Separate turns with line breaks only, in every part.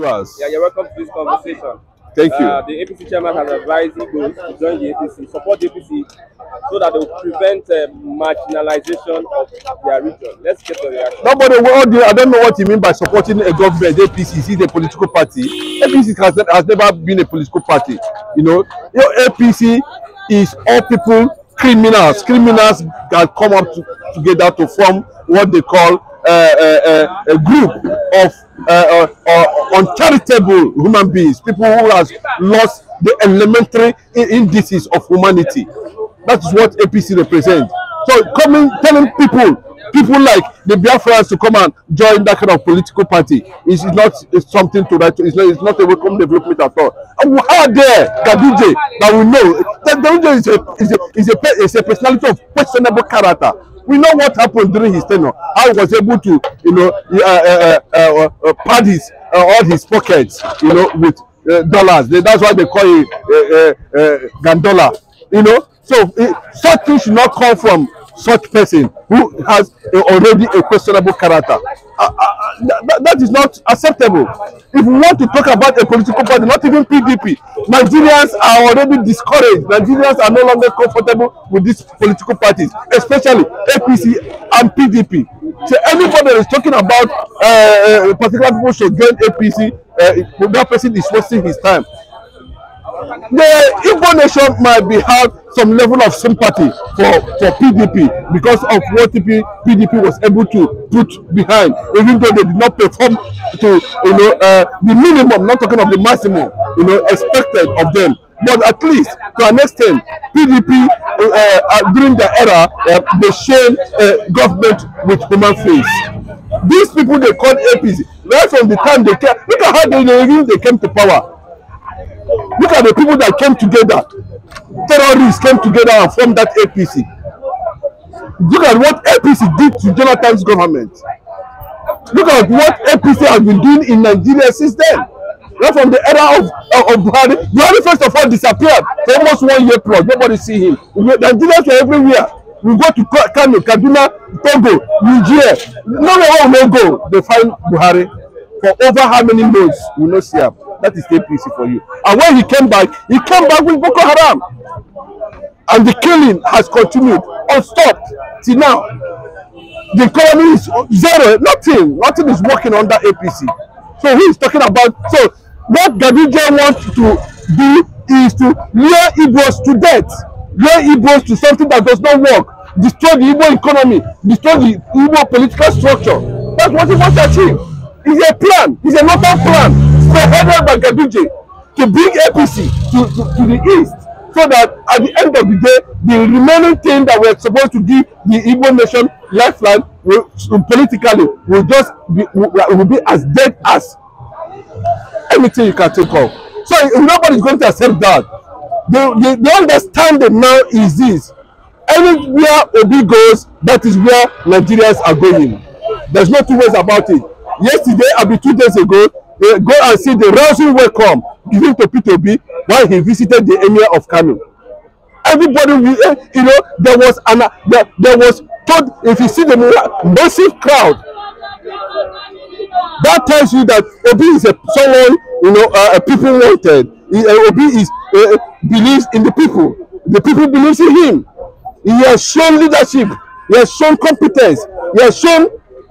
Yeah, you're welcome to this conversation.
Thank you.
The APC chairman has advised Igbos to join the APC, support the APC, so that they will prevent marginalization of their region. Let's get your reaction.
I don't know what you mean by supporting a government. APC is a political party. APC has never been a political party. APC is all people, criminals. Criminals that come up together to form what they call a group of uncharitable human beings, people who has lost the elementary indices of humanity. That is what APC represents. So telling people like the Biafrans to come and join that kind of political party is not something to write. It's not a welcome development at all. And how dare Gaduje that we know that Gaduje is a personality of questionable character. We know what happened during his tenure. How he was able to, pad all his pockets, with dollars. That's why they call it Gandola. So such things should not come from such person who has already a questionable character. That is not acceptable. If we want to talk about a political party, not even PDP, Nigerians are already discouraged. Nigerians are no longer comfortable with these political parties, especially APC and PDP. So anybody that is talking about particular people should join APC, that person is wasting his time. The Igbo nation might have some level of sympathy for PDP because of what PDP was able to put behind, even though they did not perform to the minimum, not talking of the maximum, expected of them. But at least to an extent, PDP during the era they shared government with human face. These people they called APC, right from the time they came, look at how they came to power. Look at the people that came together. Terrorists came together and formed that APC. Look at what APC did to Jonathan's government. Look at what APC has been doing in Nigeria since then. Right from the era of Buhari. Buhari first of all disappeared for almost 1 year plus. Nobody see him. Nigerians were everywhere. We go to Kano, Kaduna, Togo, Nigeria. Nowhere will not go. They find Buhari for over how many months? We will not see him. That is APC for you. And when he came back with Boko Haram. And the killing has continued unstopped till now. The economy is zero. Nothing is working under APC. So who is talking about? So what Gaduje wants to do is to lure Igbos to death. Lure Igbos to something that does not work. Destroy the Igbo economy. Destroy the Igbo political structure. That's what he wants to achieve. It's a plan. It's a northern plan spearheaded by Gaduje to bring APC to the east, so that at the end of the day, the remaining thing that we're supposed to give the Igbo nation lifeline politically will be as dead as anything you can think of. So nobody's going to accept that. The understanding now is this: anywhere Obi goes, that is where Nigerians are going. There's no two ways about it. Yesterday, 2 days ago, go and see the rousing welcome given to P2B while he visited the emir of Kano. Everybody, there was told, if you see the massive crowd, that tells you that Obi is someone people wanted. Obi believes in the people. The people believes in him. He has shown leadership. He has shown competence. He has shown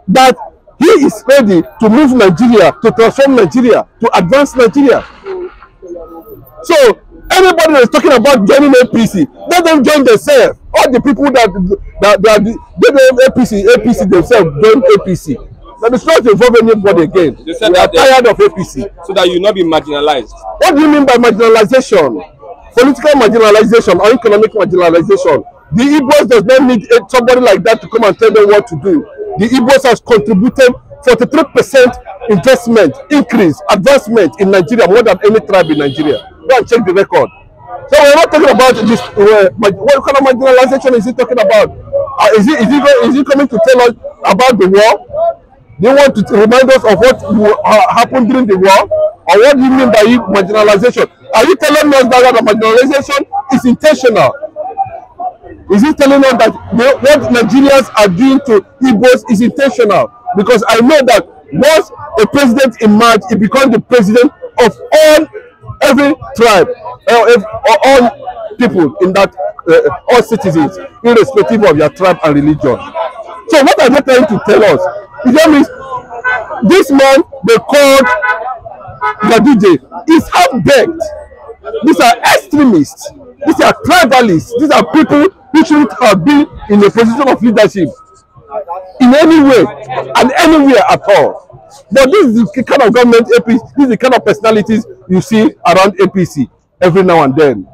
that he is ready to move Nigeria, to transform Nigeria, to advance Nigeria. So anybody that is talking about joining APC, let them join themselves. All the people that APC themselves join APC. That is not involve anybody again. We are tired of APC.
So that you will not be marginalized.
What do you mean by marginalization? Political marginalization or economic marginalization? The Igbos does not need somebody like that to come and tell them what to do. The Igbos has contributed 43% investment, increase, advancement in Nigeria, more than any tribe in Nigeria. Go and check the record. So we're not talking about this. What kind of marginalization is he talking about? Is he coming to tell us about the war? Do you want to remind us of what happened during the war? Or what do you mean by marginalization? Are you telling us that the marginalization is intentional? Is he telling us that what Nigerians are doing to Igbos is intentional? Because I know that Once a president emerges, he becomes the president of every tribe, or all people in that, all citizens, irrespective of their tribe and religion. So what are they trying to tell us? It means this man they called Gaduje is half-baked. These are extremists. These are tribalists. These are people who shouldn't have been in a position of leadership in any way and anywhere at all. But this is the kind of government APC, this is the kind of personalities you see around APC every now and then.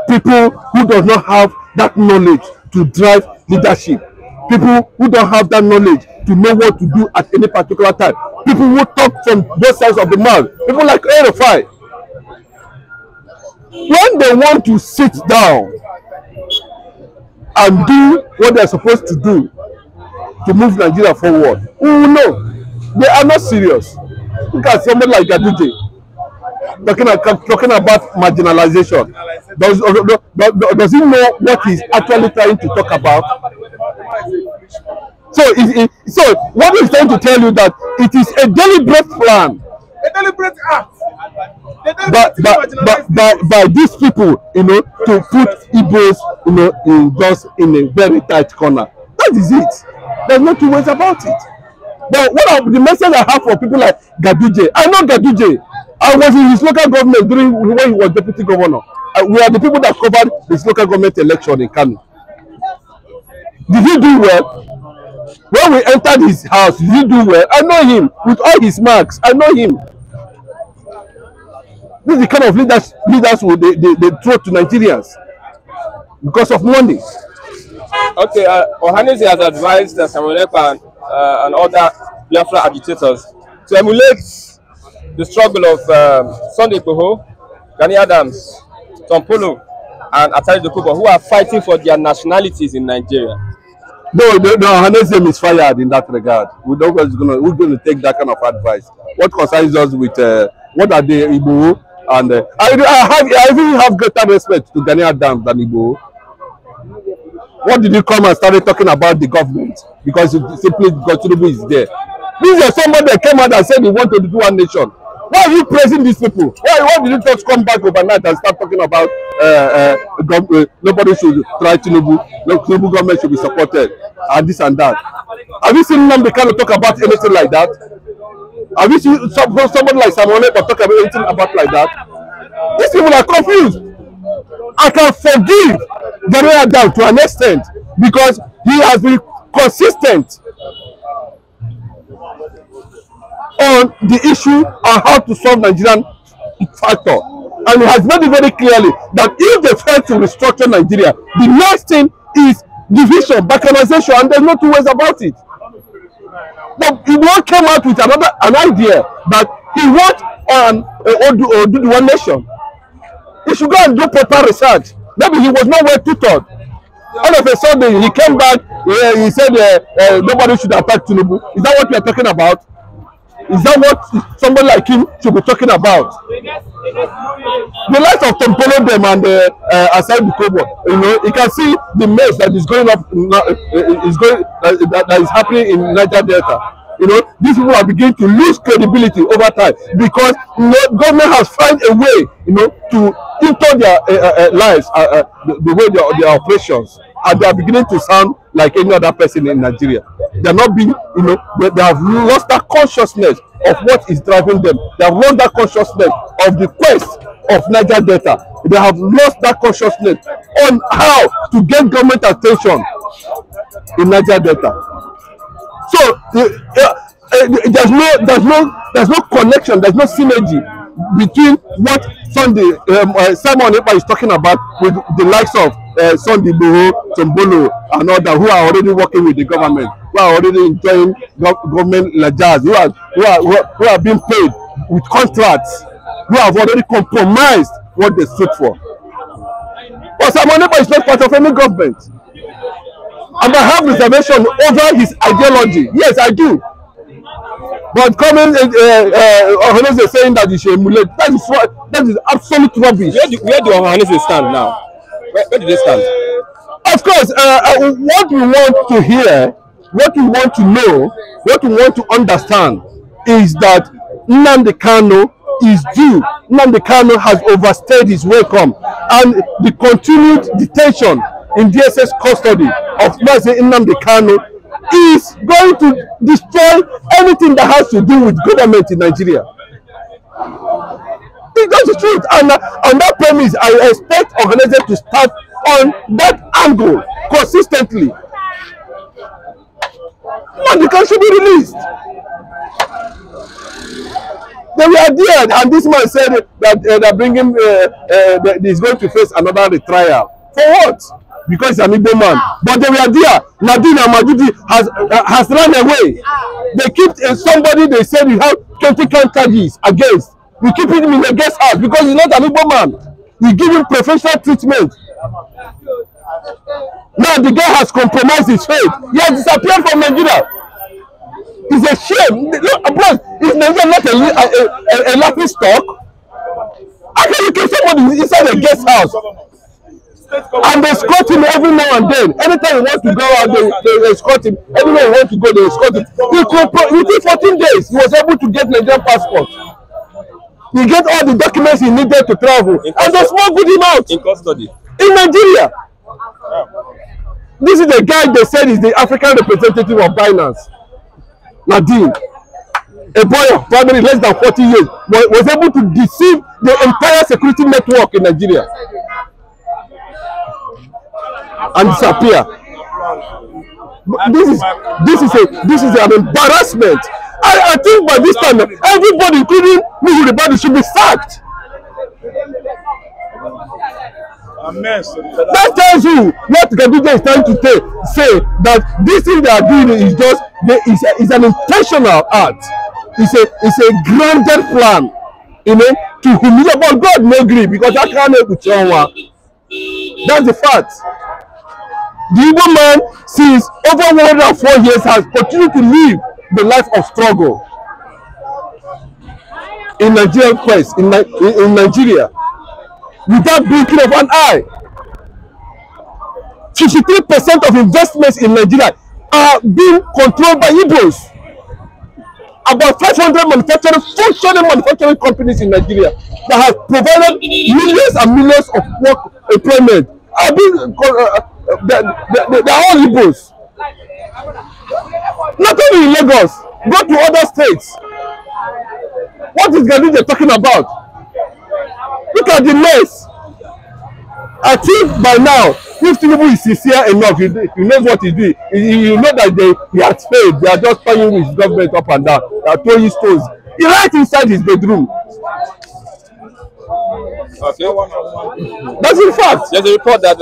People who do not have that knowledge to drive leadership. People who don't have that knowledge to know what to do at any particular time. People who talk from both sides of the mouth. People like Erifai. When they want to sit down and do what they're supposed to do to move Nigeria forward, we will know they are not serious. Look at somebody like Gaduje talking about marginalization. Does he know what he's actually trying to talk about? So what he's trying to tell you that it is a deliberate plan,
A deliberate act.
By these people, to put Igbos, just in a very tight corner. That is it. There's no two ways about it. But what are the message I have for people like Gaduje? I know Gaduje. I was in his local government when he was deputy governor. We are the people that covered his local government election in Kano. Did he do well? When we entered his house, did he do well? I know him with all his marks. I know him. This is the kind of leaders they throw to Nigerians because of money.
Okay, Ohanese has advised Samuel Ekpa and other Biafra agitators to emulate the struggle of Sunday Igboho, Gani Adams, Tom Polo, and Atari Dokubo, who are fighting for their nationalities in Nigeria.
No, Ohanese is fired in that regard. We're going to take that kind of advice. What concerns us with what are the Igbo? And I even have greater respect to Gani Adams than Igbo. What did you come and started talking about the government? Because simply because Tinubu is there. This is somebody that came out and said he wanted to do one nation. Why are you praising these people? Why did you just come back overnight and start talking about nobody should try Tinubu, Tinubu government should be supported, and this and that? Have you seen them kind of talk about anything like that? Have you seen somebody like Samuel Ekpa talk about anything about like that? These people are confused. I can forgive Gani Adams to an extent because he has been consistent on the issue on how to solve Nigerian factor, and he has made it very clearly that if they fail to restructure Nigeria, the next thing is division, balkanization, and there's no two ways about it. But he came out with an idea that he wants or do the one nation. He should go and do proper research. Maybe he was not well tutored. All of a sudden, he came back. He said nobody should attack Tinubu. Is that what we are talking about? Is that what somebody like him should be talking about? The likes of Tompolo them and Asai Bukobo, you can see the mess that is going up, that is happening in Niger Delta. These people are beginning to lose credibility over time because government has found a way, to enter their lives, the way their operations, and they are beginning to sound like any other person in Nigeria. They're not being, they have lost that consciousness of what is driving them. They have lost that consciousness of the quest of Niger Delta. They have lost that consciousness on how to get government attention in Niger Delta. So there's no connection, there's no synergy between what Simon Ekpa is talking about with the likes of Sunday Igboho, Tombolo, and others who are already working with the government, who are already enjoying government lajas, who are being paid with contracts, who have already compromised what they stood for. But Simon Ekpa is not part of any government. And I have reservation over his ideology. Yes, I do. But coming, Ohanese saying that he should emulate, that is absolute rubbish.
Where do Ohanese stand now? Where do they stand?
Of course, what we want to hear, what we want to know, what we want to understand is that Nnamdi Kanu is due. Nnamdi Kanu has overstayed his welcome, and the continued detention in DSS custody of Mazi Nnamdi Kanu is going to destroy anything that has to do with government in Nigeria. That's the truth, and on that premise, I expect organizers to start on that angle consistently. Nnamdi Kanu should be released. They were there, and this man said that they're bringing, he's going to face another retrial. For what? Because he's an Igbo man. But they were there. Nadine and Madudi has run away. They keep somebody they said you have 20 count charges against. You keep him in the guest house because he's not an Igbo man. You give him professional treatment. Now the guy has compromised his faith. He has disappeared from Nigeria. It's a shame. Look, bros, is Nigeria not a laughing stock? How can you kill somebody inside a guest house? And they escort him every now and then. Anytime he wants to go out, they escort him. Everywhere he wants to go, they escort him. Within 14 days, he was able to get Nigerian passport. He get all the documents he needed to travel. And they smuggled him out. In custody. In Nigeria. This is the guy they said is the African representative of Binance. Nadine, a boy of probably less than 40 years, was able to deceive the entire security network in Nigeria and disappear. This is an embarrassment. I think by this time everybody, including me, everybody should be sacked. That tells you what Ganduje is trying to say, that this thing they are doing is just is an intentional act. It's a grounded plan, to humiliate. But God no agree because I can't make with someone. That's the fact. The Igbo man, since over 104 years, has continued to live the life of struggle in Nigerian quest, in Nigeria, without blinking of an eye. 53% of investments in Nigeria are being controlled by Igbos. About 500 functioning manufacturing companies in Nigeria that have provided millions and millions of work employment are being they're all Igbos. Not only in Lagos, go to other states. What is Ganduje talking about? Look at the mess. I think by now, if Tinubu is sincere enough, he knows what he's doing. You know that he has failed. They are just playing with his government up and down. They are throwing stones. He right inside his bedroom.
Okay.
That's in fact.
There's a report that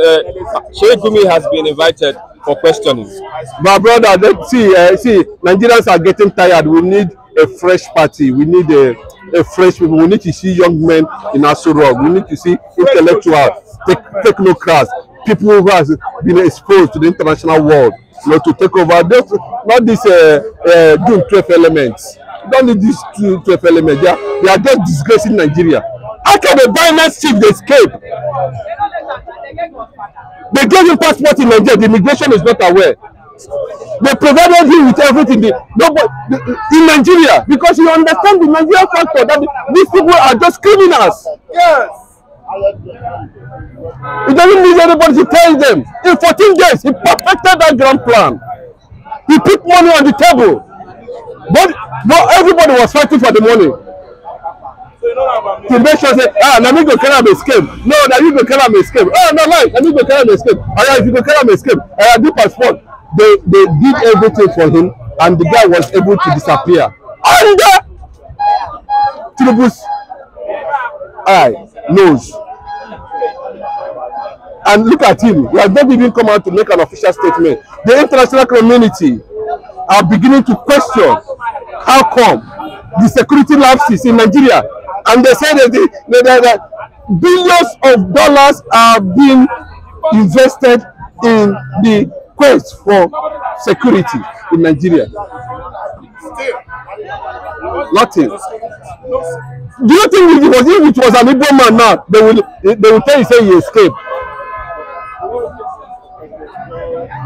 Sheikh Gumi has been invited for questioning.
My brother, let's see, Nigerians are getting tired. We need a fresh party. We need a fresh people. We need to see young men in Aso Rock. We need to see intellectuals, technocrats, people who have been exposed to the international world, to take over. Not this June 12 elements. Don't need these 12 elements. They are just disgracing Nigeria. How can the Binance chief escape? They gave him passport in Nigeria. The immigration is not aware. They provided him with everything in Nigeria because you understand the Nigerian factor that these people are just criminals. Yes. He doesn't need anybody to tell them. In 14 days, he perfected that grand plan. He put money on the table. But everybody was fighting for the money. To make sure say, now me go carry am escape. No, now you go carry am escape. Oh, no, lie, now me go carry am escape. Alright, if you go carry am escape, do passport. They did everything for him, and the guy was able to disappear. Under Tinubu's nose. And look at him. He has not even come out to make an official statement. The international community are beginning to question how come the security lapses in Nigeria. And they say that billions of dollars are being invested in the quest for security in Nigeria. Nothing. Do you think if it was an Igbo man now, they will tell you say he escaped?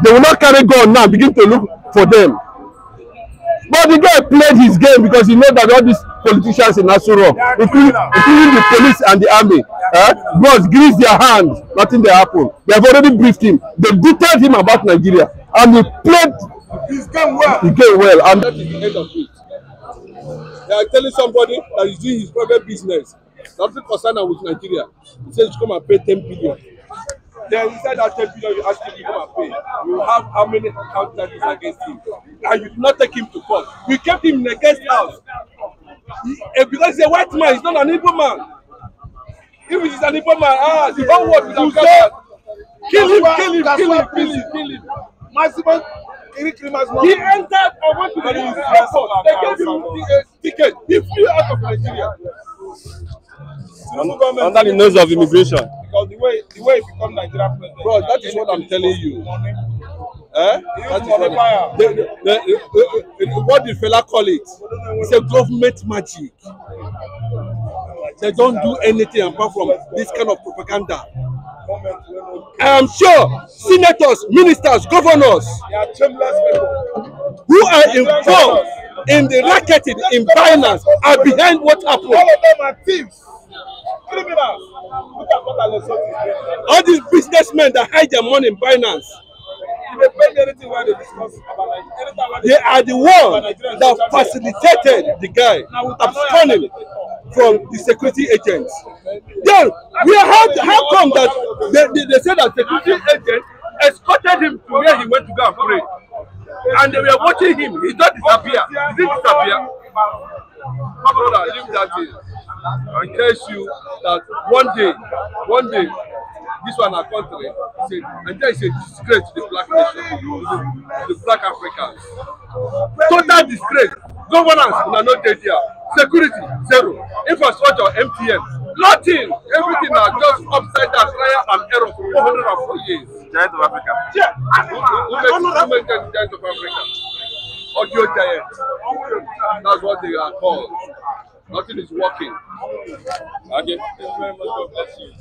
They will not carry gun now, begin to look for them. But the guy played his game because he knows that all these politicians in Asuro, including the police and the army, bros, grease their hands, nothing they happen. They have already briefed him. They detailed him about Nigeria, and he played his game well. He game well, and
that is the end of it. They are telling somebody that is doing his private business, nothing concerned with Nigeria. He says, come and pay 10 billion. Then inside that 10 billion, you ask him to come and pay. You have how many account charges against him? And you did not take him to court. You kept him in a guest house. Because he's a white man, he's not an Igbo man. If he's an Igbo man, the whole world will have kill him. Maximum. He entered and went to the airport. They gave him the ticket. He flew out of Nigeria.
Under the nose of immigration.
Because the way he become Nigerian president. Bro, that is what I'm telling you. That is what the fella call it. It's a government magic. They don't do anything apart from this kind of propaganda. I am sure senators, ministers, governors who are involved in the racketing in Binance are behind what happened. All of them are thieves, criminals. All these businessmen that hide their money in Binance, they are the ones that facilitated the guy absconding from the security agents. Then how come that they said that security agent escorted him to where he went to go and pray, and they were watching him? He just disappear. He didn't disappear. My brother, leave that thing. I tell you that one day, this one our country, and there is a disgrace to the black nation, to the black Africans. Total disgrace. Governance, we are not there. Security, zero. Infrastructure, MTN, nothing. Everything are just upside down, trial and error for 404 years.
Giant of Africa.
Yeah. Who makes the giant of Africa? Audio giant. That's what they are called. Nothing is working. Okay. Thank you very much. God bless you.